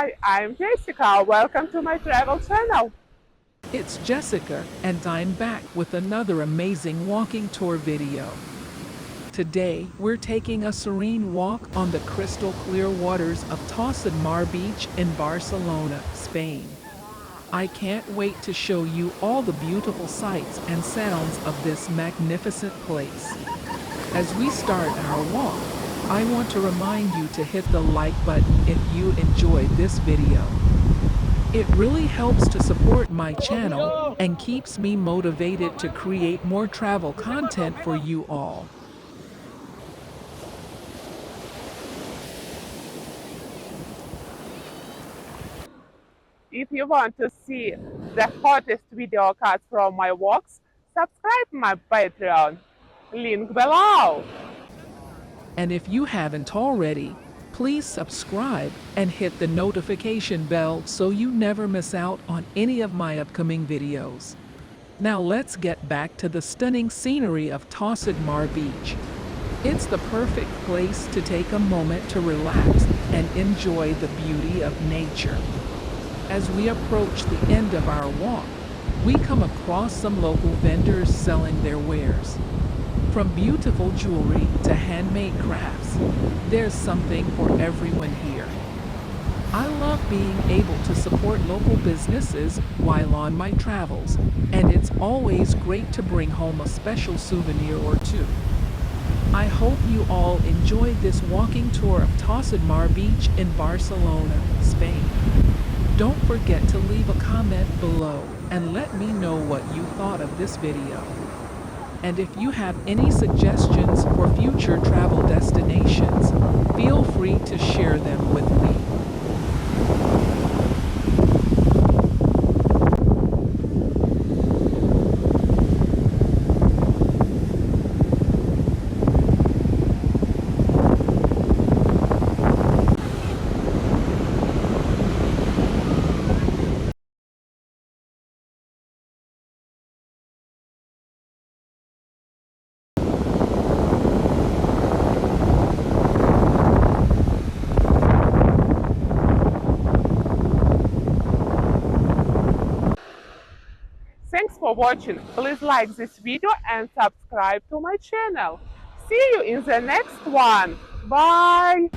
Hi, I'm Jessica. Welcome to my travel channel. It's Jessica, and I'm back with another amazing walking tour video. Today, we're taking a serene walk on the crystal clear waters of Tossa Beach in Barcelona, Spain. I can't wait to show you all the beautiful sights and sounds of this magnificent place. As we start our walk, I want to remind you to hit the like button if you enjoyed this video. It really helps to support my channel and keeps me motivated to create more travel content for you all. If you want to see the hottest video cuts from my walks, subscribe my Patreon. Link below. And if you haven't already, please subscribe and hit the notification bell so you never miss out on any of my upcoming videos. Now let's get back to the stunning scenery of Tossa Beach. It's the perfect place to take a moment to relax and enjoy the beauty of nature. As we approach the end of our walk, we come across some local vendors selling their wares. From beautiful jewelry to handmade crafts, there's something for everyone here. I love being able to support local businesses while on my travels, and it's always great to bring home a special souvenir or two. I hope you all enjoyed this walking tour of Tossa Beach in Barcelona, Spain. Don't forget to leave a comment below and let me know what you thought of this video. And if you have any suggestions for future travel destinations, feel free to share them with me. Thanks for watching. Please like this video and subscribe to my channel. See you in the next one. Bye!